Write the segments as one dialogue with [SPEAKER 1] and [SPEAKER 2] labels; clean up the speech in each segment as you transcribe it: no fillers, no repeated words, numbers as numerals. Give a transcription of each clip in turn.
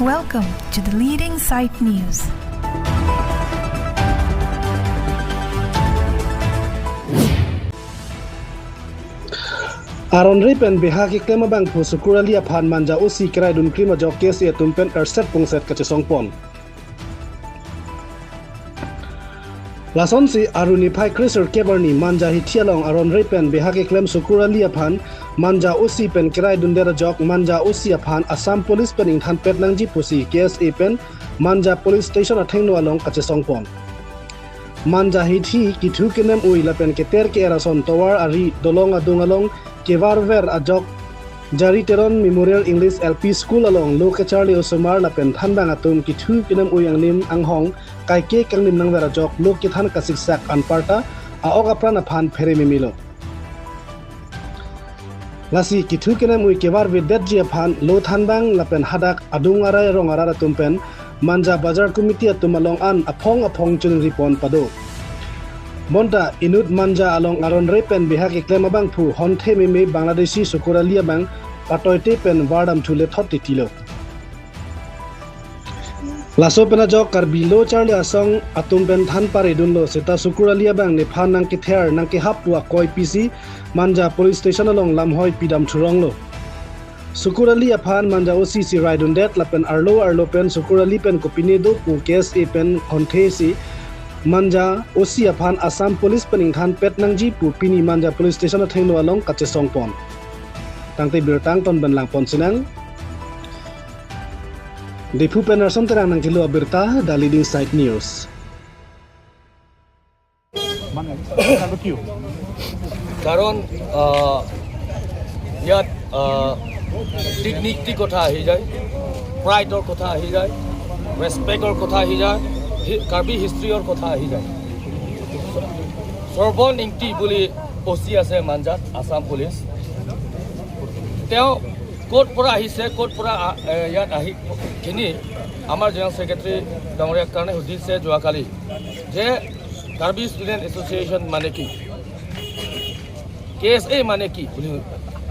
[SPEAKER 1] Welcome to the leading site news.
[SPEAKER 2] Aron ripen bihaki klema bang pu sukuralia phan manja usi krai dun krima jok kes e tumpen erset pungset kache songpon. Lason si aruni phai kriser kebarni manja hitialong aron ripen bihaki klem sukuralia phan manja usi pen krai dun dera jok manja usi phan Assam police pen in than pet nangji pusi kes e pen manja police station athengno along kache songpon. Manja hithi kithu kenem uila pen keter ke erason towar ari dolong adungalong Kevarver ajok Jari Teron Memorial English LP School along Loke Charlie Osomar la pen thanbang atum kithu kinam uyang nim anghong kai ke kangnim nang vera jok lok ki than kasik sak anparta a oga prana phan phere mimilo lasi kithu kinam uy kevar videt ji phan lo thanbang la pen hadak adung arai rong ara tumpen manja bazar committee atumalong an aphong chung ripon pado Monta inut manja along aron repen bihaki klema bang phu honthe me Bangladeshi sukuralia bang patoite pen wardam thule thotti tilo Laso pena jok karbilo charli asong atum pen than pare dunlo seta sukuralia bang ne phan nang ki ther nang ki hapua koi pc manja police station along lamhoi pidam thuronglo Sukuralia phan manja OCC raidun det lapen arlo pen sukurali pen kopine do pu case e pen honthe si Manja Osia Phan Assam Police pening than pet nangji pu pini Manja Police Station athengno along kache songpon tangte birtang ton banlang pon sinang Depu penerson terang nang kilo berta da leading site news
[SPEAKER 3] Karon yat dignity kotha ahi jay pride or kotha ahi jay respect or kotha ahi jay Karbi history or kotha ahi jay Sorbon ingti buli posi ase manjat Assam police teo court pura ahi se court pura yat ahi kini amar general secretary dangoriya karne hudis se joa kali je Karbi student association mane ki KSA mane ki buli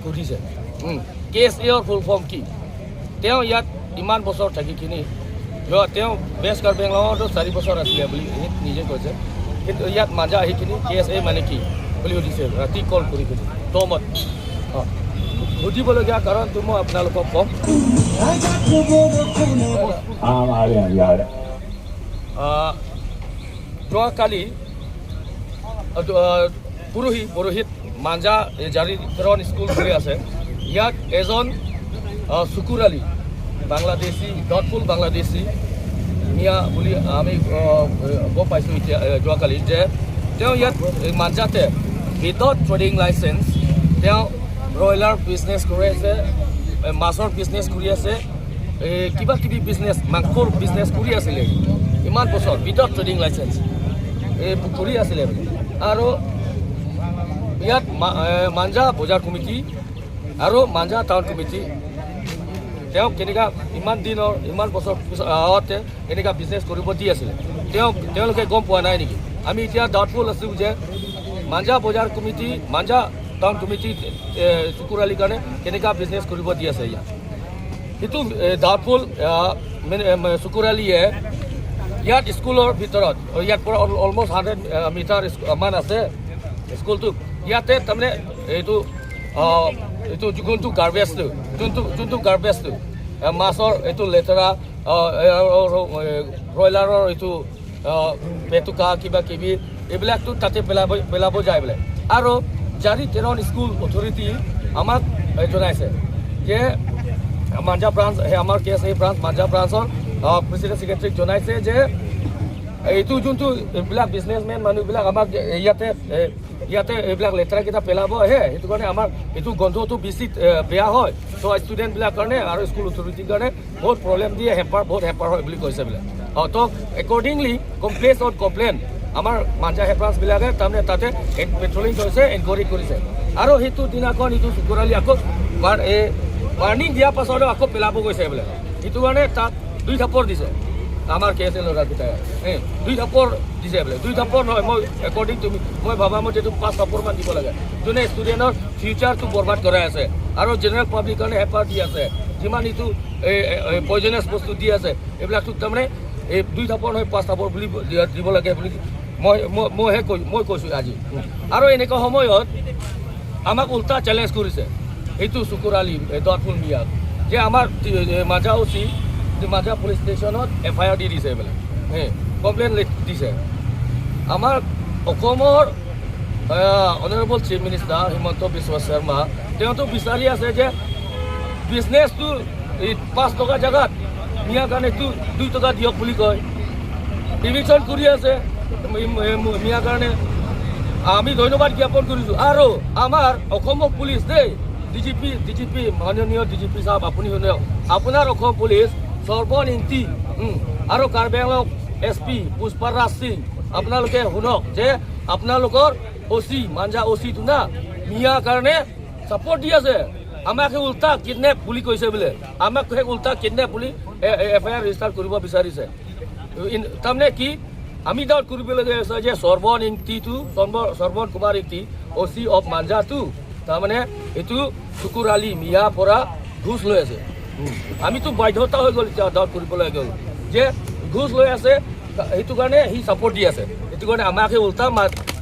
[SPEAKER 3] hudis se KSA or full form ki teo yat iman bosor thaki kini Jo teo best kar Bangalore to 4 bosor asile boli nije koise kintu yat manja ahi kini KSA mane ki boli hudise rati call kori kini tomat hudi bolo kya karon tumo apna loko kom jo kali purohit manja Jari Teron school kore ase yat ejon sukurali Bangladeshi doubtful Bangladeshi Mia buli ami go paisu joa kali je teo yat manjate without trading license teo broiler business kore ase masor business kuri ase kiba kibi business mangkor business kuri ase le iman bosor without trading license kuri ase le aro yat manja bazar committee aro manja town committee teo kenika iman din or iman bosor aate kenika business koribo di asile teo loke gom poa nai niki ami itia doubtful asu je manja bazar committee manja town committee sukurali kane kenika business koribo di ase ya itu doubtful sukurali e yat school or bitorot yat pura almost 100 meter man ase school tu yate tamne itu juntu garbage tu juntu garbage tu masor itu letera broiler or itu petuka kiba kibi ebilak tu tate pelabo jai bole aro Jari Teron school authority amak jonaise je manja branch amar KSA branch manja branch or president secretary jonaise je itu juntu ebilak businessman manu ebilak amak ইয়াতে এইবিলাক letter কিটা পেলাব আহে সেইটো কাৰণে আমাৰ এইটো গন্ধটো বেছি বেয়া হয় তো ষ্টুডেণ্ট বিলাক কাৰণে আৰু স্কুল অথৰিটিৰ কাৰণে বহুত প্ৰব্লেম দিয়ে বহুত হেম্পাৰ হয় বুলি কৈছে বোলে তো একৰ্ডিংলি কমপ্লেইন আমাৰ মাঞ্জা হেডব্ৰাঞ্চ বিলাকে তাৰমানে তাতে পেট্ৰলিং কৰিছে এনকুৱাৰী কৰিছে আৰু সেইটো দিনাখন এইটো শুকুৰালি আকৌ ৱাৰ্ণিং দিয়াৰ পাছত আকৌ পেলাব গৈছে বোলে সেইটো কাৰণে তাত 2 থাপৰ দিছে আমাৰ কেছে ল'ৰা দুটাই দুই থাপৰ দিছে বোলে দুই থাপৰ নহয় মই একৰ্ডিং টু মই ভাবা মতে এইটো 5 থাপৰ মান দিব লাগে যোনে ষ্টুডেণ্টৰ ফিউচাৰটো বৰবাদ কৰাই আছে আৰু জেনেৰেল পাব্লিক কাৰণে হেপাৰ দি আছে যিমান এইটো পয়জনাছ বস্তু দি আছে এইবিলাকটো তাৰমানে এই দুই থাপৰ নহয় 5 থাপৰ বুলি দিব লাগে বুলি মই কৈছোঁ আজি আৰু এনেকুৱা সময়ত আমাক উল্টা চেলেঞ্জ কৰিছে এইটো চুকুৰ আলী দৰফুল মিয়াক যে আমাৰ মাজা অচি মাজা পুলিচ ষ্টেচনত FIR দি দিছে বোলে কমপ্লেইন দিছে আমাৰ অসমৰ honourable chief minister Himanta Biswa Sarma তেওঁতো বিচাৰি আছে যে বিজনেছটো এই 5 টকা জেগাত মিয়া কাৰণেতো 2 টকা দিয়ক বুলি কয় ডিভিশ্যন কৰি আছে মিয়া কাৰণে আমি ধন্যবাদ জ্ঞাপন কৰিছোঁ আৰু আমাৰ অসমৰ পুলিচ দেই ডিজিপি মাননীয় ডিজিপি সাহেব আপুনি শুনক আপোনাৰ অসম পুলিচ সৰ্বনিম্ন আৰু কাৰ্বি আংলং SP পুষ্পাৰাজ সিং আপোনালোকে শুনক যে আপোনালোকৰ OC মাঞ্জা OCটো না মিয়া কাৰণে ছাপৰ্ট দি আছে আমাক উল্টা কিডনেপ বুলি কৈছে বোলে আমাক উল্টা কিডনেপ বুলি FIR ৰেজিষ্টাৰ কৰিব বিচাৰিছে তাৰমানে কি আমি ডাউট কৰিবলগীয়া আছে যে সৰ্বন কুমাৰ ইংতি OC অফ মাঞ্জাটো তাৰমানে এইটো চুকুৰ আলী মিয়াৰ পৰা ঘুষ লৈ আছে আমিতো বাধ্যতা হৈ গ'ল এতিয়া ডাউট কৰিবলৈ গ'ল যে ঘুষ লৈ আছে সেইটো কাৰণে সি ছাপৰ্ট দি আছে সেইটো কাৰণে আমাক উল্টা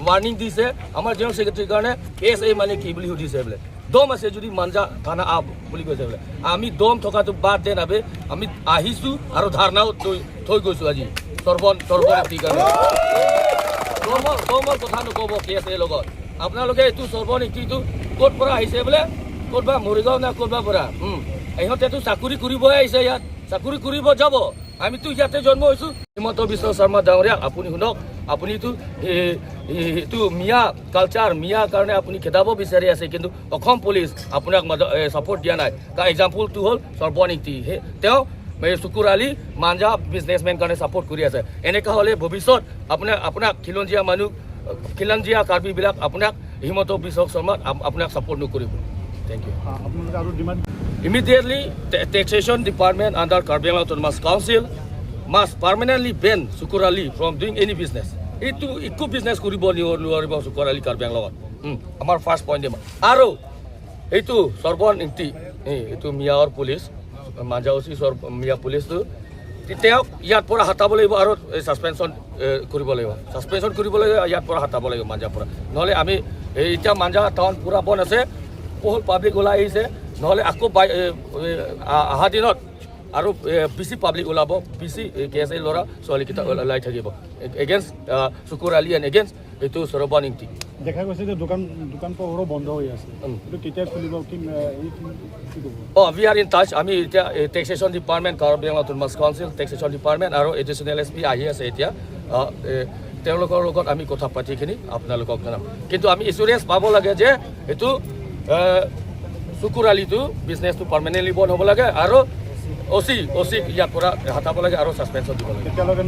[SPEAKER 3] ৱাৰ্ণিং দিছে আমাৰ জেনেৰেল ছেক্ৰেটাৰীৰ কাৰণে SA মানে কি বুলি সুধিছে বোলে দম আছে যদি মাঞ্জা থানা বুলি কৈছে বোলে আমি দম থকাটো বাদ দে নাবে আমি আহিছোঁ আৰু ধাৰণাও থৈ গৈছোঁ আজি সৰ্বনীতিৰ কাৰণে দমৰ কথা নক'ব KSA লগত আপোনালোকে এইটো সৰ্বনীতিটো ক'ত পৰা আহিছে বোলে ক'তবা মৰিগাঁও না ক'তবা পৰা ইহঁতেতো চাকৰি কৰিবহে আহিছে ইয়াত চাকৰি কৰিব যাব আমিতো ইয়াতে জন্ম হৈছোঁ হিমন্ত বিশ্ব শৰ্মা ডাঙৰীয়া আপুনি শুনক আপুনিতো এইটো মিয়া কালচাৰ মিয়াৰ কাৰণে আপুনি খেদাব বিচাৰি আছে কিন্তু অসম পুলিচ আপোনাক ছাপৰ্ট দিয়া নাই তাৰ এক্সাম্পলটো হ'ল সৰ্বনীতি তেওঁ চুকুৰ আলী মাঞ্জা বিজনেছমেন কাৰণে ছাপৰ্ট কৰি আছে এনেকুৱা হ'লে ভৱিষ্যত আপোনাক খিলঞ্জীয়া কাৰ্বিবিলাক আপোনাক হিমন্ত বিশ্ব শৰ্মা আপোনাক ছাপৰ্ট নকৰিব thank you Immediately, the Taxation Department under Karbi Anglong Autonomous Council must permanently ban Sukur Ali from doing any business. Itu ikut business kuribo niwaribo Sukur Ali Karbi Anglong. Amar first point dia. Aro itu sorbon inti itu Mia police manja osi Mia police tu তেও ইয়াত পৰা হাতাব লাগিব আৰু suspension কৰিব লাগিব suspension কৰিব লাগিব ইয়াত পৰা হাতাব লাগিব মাঞ্জা পৰা নহলে আমি এতিয়া মাঞ্জা টাউন পুৰা বন আছে বহুত পাব্লিক ওলাই আহিছে নহলে আকৌ আহা দিনত আৰু বেছি পাব্লিক ওলাব বেছি KSA ল'ৰা ছোৱালীকেইটা ওলাই থাকিব এগেইনষ্ট চুকুৰ আলী এণ্ড এগেইনষ্ট এইটো সৰ্বনীতি
[SPEAKER 4] দেখা গৈছে যে দোকান পোহৰো বন্ধ হৈ আছে এইটো কেতিয়া খুলিব কি
[SPEAKER 3] we are in touch আমি এতিয়া taxation department Karbi Anglong autonomous council taxation department আৰু এডিশ্যনেল SP আহি আছে এতিয়া তেওঁলোকৰ লগত আমি কথা পাতিখিনি আপোনালোকক জনাম কিন্তু আমি ইঞ্চুৰেঞ্চ পাব লাগে যে এইটো চুকুৰ আলীটো বিজনেছটো পাৰ্মানেণ্টলি বন্ধ হ'ব লাগে আৰু OC ইয়াৰ পৰা হাতাব লাগে আৰু সাসপেনশন দিব লাগে
[SPEAKER 4] তেতিয়ালৈকে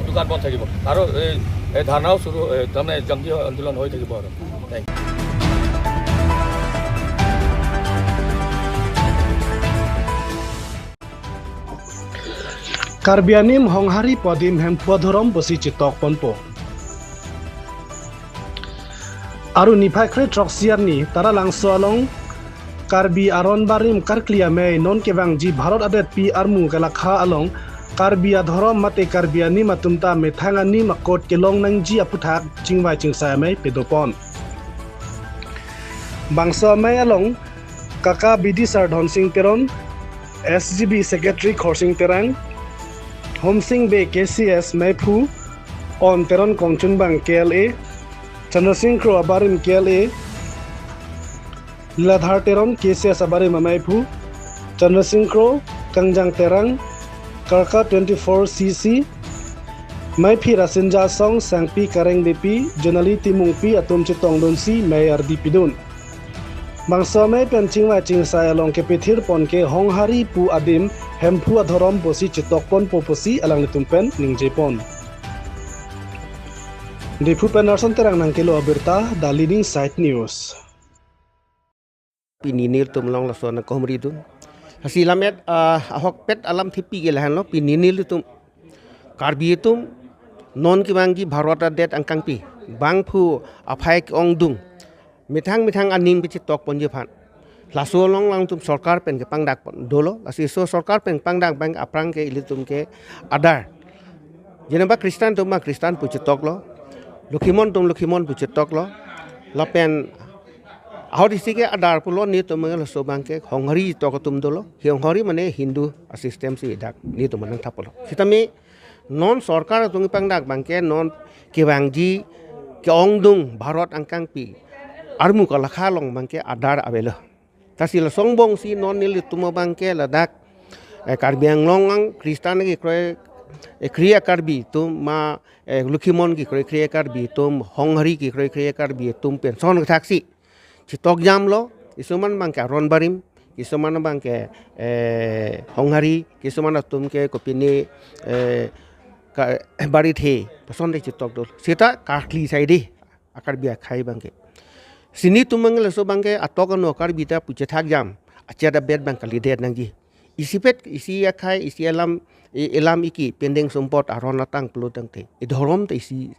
[SPEAKER 4] দোকান
[SPEAKER 3] বন্ধ থাকিব আৰু এই ধাৰণাও শুৰু তাৰমানে জংগী আন্দোলন হৈ থাকিব আৰু thank you
[SPEAKER 2] Karbi Anim Honghari Podim Hempodhorom Bosi Chitok Ponpo Aru Niphakre Troxiarni Tara Langso Along Karbi Aron Barim Karklia Mei Non Kevang Ji Bharat Adet Pi Armu Galakha Along Karbi Adhorom Mate Karbi Anim Atumta Methanga Ni Makot Kelong Nangji Aputhak Chingwai Chingsa Mei Pedopon Bangsa Mei Along Kaka BD Sardhon Singh Teron SGB Secretary Khorsing Terang Homsing Bay KCS Maipu on Teron Kongchunbang KLA Chandrasingh Kro Abarim KLA Ladhar Teron KCS Abarim Maipu Chandrasingh Kro Kangjang Terang Karka 24CC Maipi Rasinja Song Sangpi Kareng DP Jonali Timungpi Atom Chitong Donsi Mayor Dipidun Bangsa Mei Penchingwa Chingsai Along Kepithir Ponke Honghari Pu Adim Hempu Adhorom Bosi Chitokpon Poposi Alang Nitumpen Ningjepon Dipu Penarson Terang Nangkelo Abirta The Leading Site News
[SPEAKER 5] Pininir tumlong la sona komridun Hasil lamet ahok pet alam tipi gelahan lo pininil itu karbi itu non kibangi Bharata det angkang pi bang pu apai ong dung mitang aning pici tok ponjepan laso long lang tum sarkar pen ke pangdak dolo lasi so sarkar pen pangdak bang aprang ke ilitum ke adar jenaba Kristen tum ma Kristen pu cetok lo Lukimon tum Lukimon pu cetok lo lapen How di sige adar pulo ni to mga laso bangke Hongari to tum dolo Hongari mane Hindu system si dak ni to manang tapolo sitami non sarkar tung pangdak bangke non kibangji ke ongdung Bharat angkang pi armu ka lakha long bangke adar abelo tasil songbong si non nil tumo bangke ladak karbiang longang Kristen ki kroe kriya karbi tum ma Lukimon ki kroe kriya karbi tum Hongari ki kroe kriya karbi tum pen son taksi Citok jam lo, isuman bangke Ron Barim, isuman bangke Hongari, isuman atum ke kopini barit he, person de citok dol. Sita kakli saidi akar biak khai bangke. Sini tumang leso bangke atokan no akar bita pucetak jam, acara bed bangke lidet nangji. Isi pet isi akai isi elam iki pendeng sumpot aron latang pelutang te. Idhorom te isi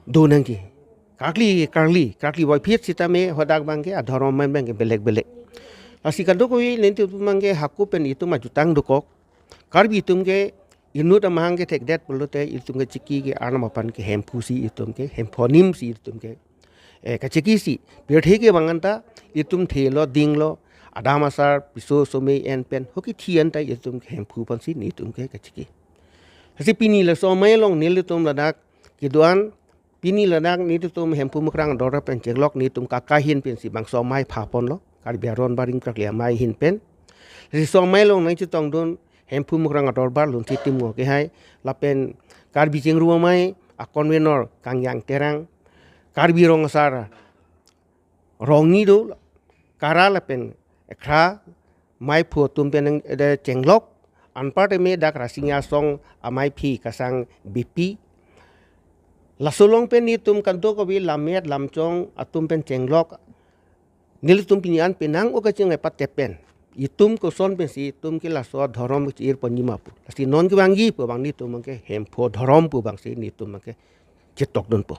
[SPEAKER 5] do nangji. Kakli boy piet sita me hodak bangke adharom man bangke belek lasi kado koi lenti bangke haku pen itu majutang dukok karbi tumke inut amang ke tek det pelute itum ke ciki ke arnamapan ke hempusi itum ke hemponim si itum ke ka ciki si birthe ke banganta itum thelo dinglo adamasar piso some en pen hoki thian ta itum ke hempu pan si ni itum ke ka ciki lasi pini la so mai long nil itum ladak kiduan Pini ladak ni tu tum hempu mukrang dora pen ceklok ni tum kakahin pen si bang somai phapon lo kar biaron baring kraklia mai hin pen si somai long nai chutong don hempu mukrang dor bar lun ti tim ngo ke hai lapen kar bi ching ruwa mai akon wenor kang yang terang kar bi rong sar rongi do kara lapen ekra mai phu tum pen de chenglok anpar me dak rasinya song amai phi kasang BP Lasulong pen ni tum kanto ko bi lamet lamchong atum pen cenglok nil tum pinian penang o kaching epat tepen itum ko son pen si tum ki laso dharom ir panjima pu lasi non ki bangi pu bang ni tum ke hempho dharom pu bang si ni tum ke cetok don pu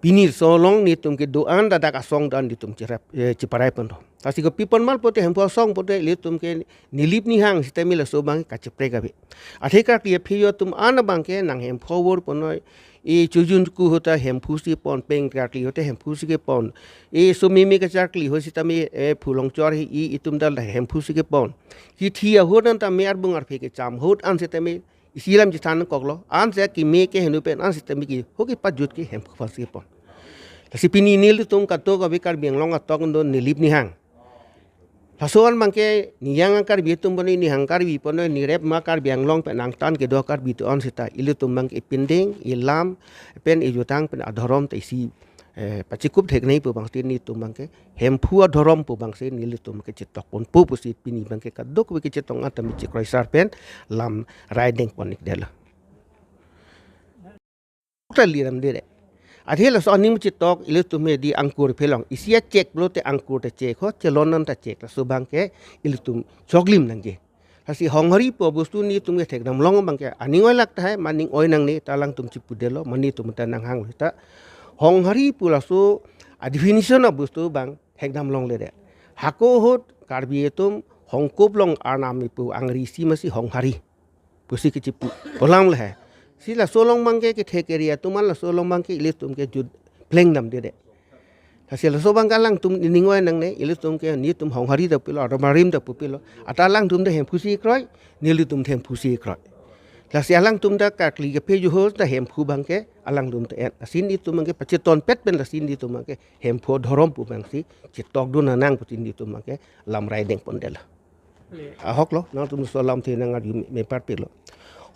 [SPEAKER 5] pinir solong ni tum ke doan dadak asong dan di tum ciparai pen lasi ko pipon mal pote hempho song pote li tum ke nilip ni hang sistemi laso bang ka cepre ka be atheka ki phiyo tum an bang ke nang hempho wor ponoi e chujun ku hota hempusi pon peng kakli hote hempusi ke pon e sumimi ke chakli hosi tami e phulong chor hi itum dal hempusi ke pon hi thia hodan ta mer bungar phe ke cham hot an se tami isilam jithan koklo an se ki me ke henu pen an se tami ki hoki pajut ki hempusi ke pon tasipini nil tum ka to ka bekar benglong atok ndo nilip ni hang Lasuan bangke niyang angkar bitum boni ni hangkar bi pono ni rep makar bianglong pen angtan ke dokar bitu on sita ilu tumbang ipinding ilam pen ijutang pen adhorom te isi pacikup thek nei pu bangti ni tumbang ke hempu adhorom pu bangse ni ilu tum ke cetok pon pu pusi pini bangke kadok ke cetong atam cikrai sarpen lam riding ponik dela tali ram dire Adhela so anim citok ilu tume di angkur pelong isia cek blote angkur te cek ho celonan ta cek la subang ke ilu tum choglim nangje hasi honghari po bustu ni tum ke tek nam long bang ke aning oi lakta hai maning oi nang ni talang tum cipudelo mani tum tanang hang ta honghari pula so definition of bustu bang tek nam long le de hako hot karbi tum hongkop long arnami pu angri si masi honghari pusi ke cipu polang le hai Sila solong bangke ke thek area tuman la solong bangke ilis tum ke jud pleng dam de Hasil so bang kalang tum ningoi nang ne ilis tum ke ni tum hong hari da pilo marim da pupilo atalang tum de hem pusi kroi nili tum them pusi kroi la sialang tum da ka kli ke peju ho da hem pu bangke alang tum te asin ni tum ke pacheton pet pen la sin di tum ke hem pho dhorom pu bang si chitok du nanang putin di tum ke lam riding pondela ahok lo na tum so lam the nang me par pilo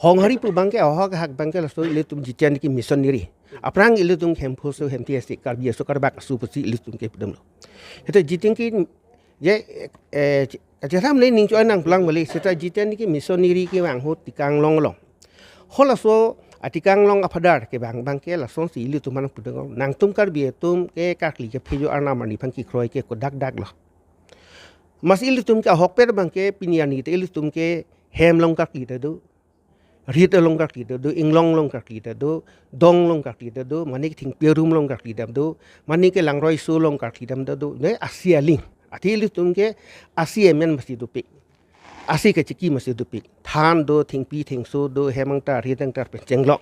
[SPEAKER 5] Honghari pu bangke ahok hak bangke laso ile tum jitian ki missionary aprang ile tum hempo so hemti esti kar biaso kar bak su pusi ile tum ke pedam lo eta jiting ki je kajaram le ning choi nang plang mali seta jitian ki missionary ki wang hot tikang long hola so atikang long apadar ke bang bangke laso si ile tum man pudang nang tum kar bie tum ke kakli ke phejo arna mani phang ki kroi ke ko dak lo mas ilu tum ke hokper bangke pinyani te ilu tum ke hem long ka kita do rita long ka kita do inglong long ka kita do dong long ka kita do manik thing perum long ka kita do manik ke langroi so long ka kita do ne asia ling ati ilu tum ke asia men mesti do pe asi ke chiki mesti do pe than do thing pi thing so do hemang ta ritang tar pe chenglok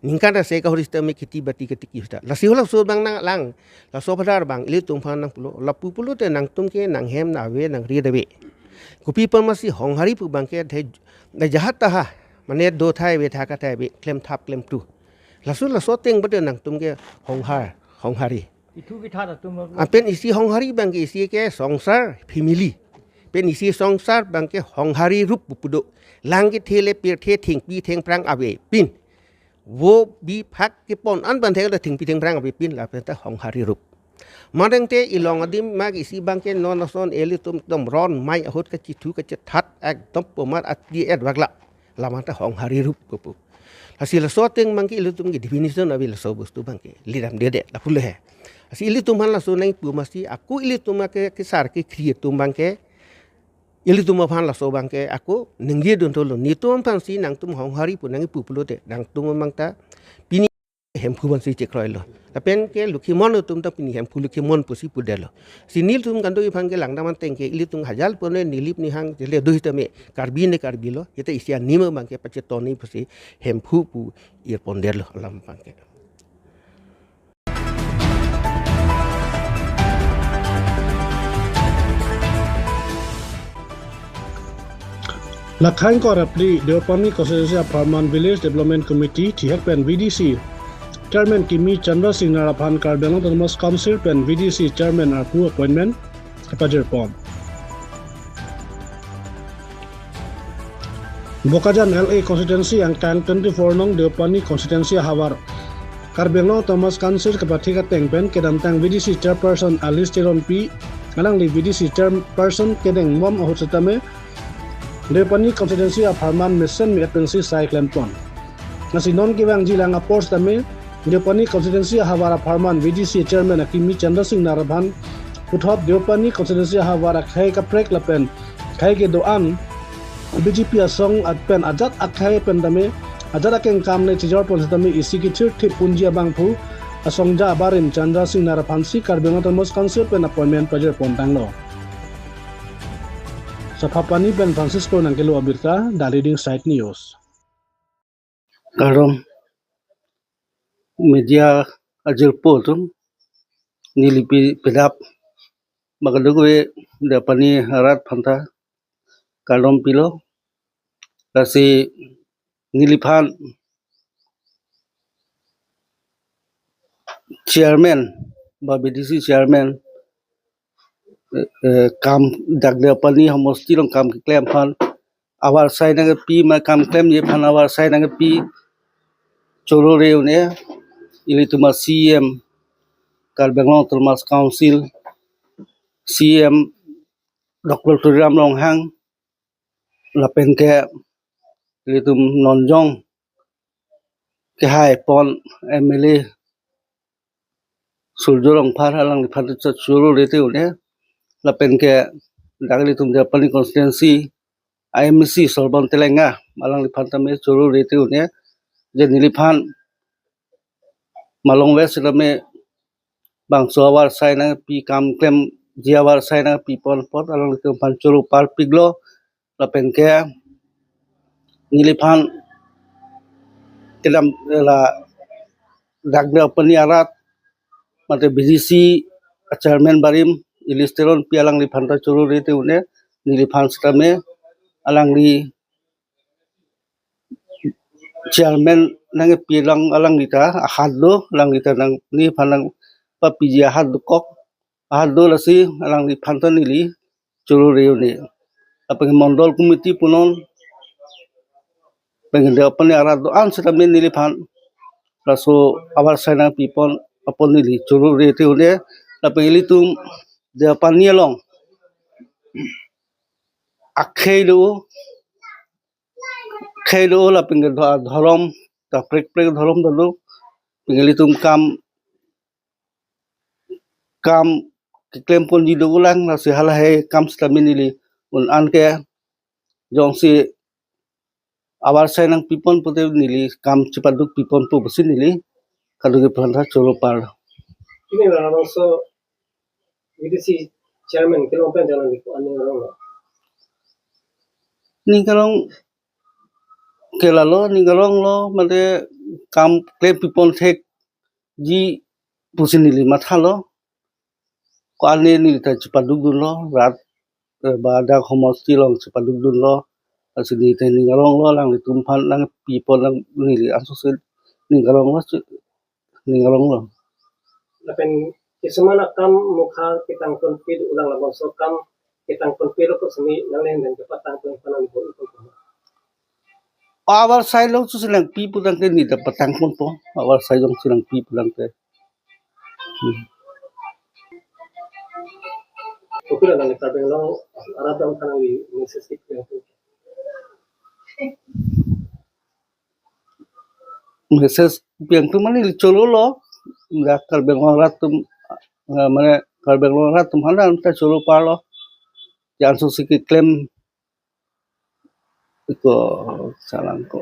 [SPEAKER 5] ningkan se ka horis tami kiti bati ketiki sta la si hola so bang nang lang la so padar bang ilu tum phan nang pulo la pu pulo te nang tum ke nang hem na we nang ri dewe kupi par masi hong hari pu bang ke de jahat ta ha mane do thai we tha ka thai be klem thap klem tu la so teng bade nang tum ke hong hari
[SPEAKER 4] itu kita ada tuh
[SPEAKER 5] apen isi hong hari bang ke isi ke songsar family pen isi songsar bang ke hong hari rup pupudo lang ke thele pe the thing pi theng prang awe pin wo bi phak ke pon an ban theng la thing pi theng prang awe pin la pe ta hong hari rup madeng te ilong adim mag isi bang ke non son eli tum tom ron mai hot ka chitu ka chat ek tom pomar at di ed wagla lamata hong hari rup pupu hasil so teng mang ke ilu tum ke definition awi la so bostu bang ke liram de la pule he asi ilu tum han la so nai pu masti aku ilu tum ke sar ke create tum bang ke ilu tum phan la so bang ke aku ninggi don tolo ni tum phan si nang tum hong hari pu nang pu pulo te nang tum mang ta pini hem phu ban si che kroi lo ta pen ke lukhi mon tum ta pini hem phu lukhi mon pu si pu de lo si nil tum kan do phan ke lang daman teng ke ilu tum hajal pu ne nilip ni hang le do hita me karbi lo yete isia nima bang ke pache toni pu si hem phu pu ir pon de lo lam bang ke
[SPEAKER 2] Lakhain ko rapli Deopani Constituency Farman Village Development Committee thihak pen VDC Chairman Kimi Chandra Singh Naraphan Karbela Thomas Council pen VDC Chairman Arpu appointment Kapajer Pom Bokajan LA Constituency ang Tang 24 nong Deopani Constituency Hawar Karbela Thomas Council kapathika tengpen kedam tang VDC Chairperson Alice Teron P alang li VDC Chairperson kedeng mom ahutame Deopani Constituency of Farman Mission Agency Cyclone Pon. Nasi non kibang jilang apors tame Deopani Constituency Hawara Farman VDC Chairman Kimi Chandra Singh Naraphan puthop Deopani Constituency Hawara khai ka prek lapen khai ke doan BJP asong atpen ajat akhai pen tame ajat akeng kam ne chijor pon tame isi ki chir thip punjia bangphu asong ja barim Chandra Singh Naraphan si Karbela Thomas Council pen appointment pajer pon tanglo Sapapani Ben Francisco Nangkelo Abirka, The Leading Site News.
[SPEAKER 6] Karom media ajil potum nilipi pedap magadugo Deopani harat phanta karom pilo kasi niliphan chairman ba BDC chairman kam dak Deopani homosti long kam claim phan awar sai na pi ma kam claim ye phan awar sai na pi choro reu ne ili tuma CM Karbela Thomas Council CM Dr. Turam Long Hang lapen ke ili tum nonjong ke hai pon MLA Surjo Long Phar halang phan choro rete ne lapen ke dagli tum Deopani Constituency IMC Sorban Telenga malang liphan tame choro rete ne je niliphan malong west lame bang sawar sai na pi kam klem jiawar sai na pi pon pot alang litum pan choro par piglo lapen ke niliphan kedam la dak Deopani arat mate BDC chairman barim ilisteron pi alang liphan ta choro rete ne niliphan stame alang li chairman nang pilang alang lita hadlo alang lita nang ni phanang papija hadlo kok hadlo lasi alang li phantan ili choro reuni apeng mondol committee punon pengen Deopani arat do an setamen nili phan raso awar saina people apon nili choro rete une apeng ili tum Deopani along akhelo la pengel dhorom ta prek dhorom dalo pengeli tum kam klaim pon ji do ulang na se hala he kam stamin ili un an ke jong si awar sai nang pipon pote nili kam cepaduk pipon po besin nili kalau ke pantha cholo par
[SPEAKER 7] ini lah also BDC chairman kalau pen jalan di ane orang lah
[SPEAKER 6] ni kalong kelalo ni kalong lo mate kam klaim pipon thek ji pusin nili matha lo ko ane nili ta cepaduk dun lo rat ba da khomosti long cepaduk dun lo asini te ni kalong lo lang tumpan lang pipon lang nili aso se ni kalong lo
[SPEAKER 7] lapen kismana kam mukha kitang konfid ulang lah so kam kitang konfid ko semi nalen dan kepatang ko panan ko
[SPEAKER 6] awar sai lo su silang pi pulang ke ni da patang pon po awar sai jong silang pi pulang ke
[SPEAKER 7] Okey lah nanti kalau long arah dalam kanang di necessity
[SPEAKER 6] meses piang tu mani cholo lo da kal beng ratum mane kal beng ratum hanan ta cholo par lo yang su siki claim ko salang ko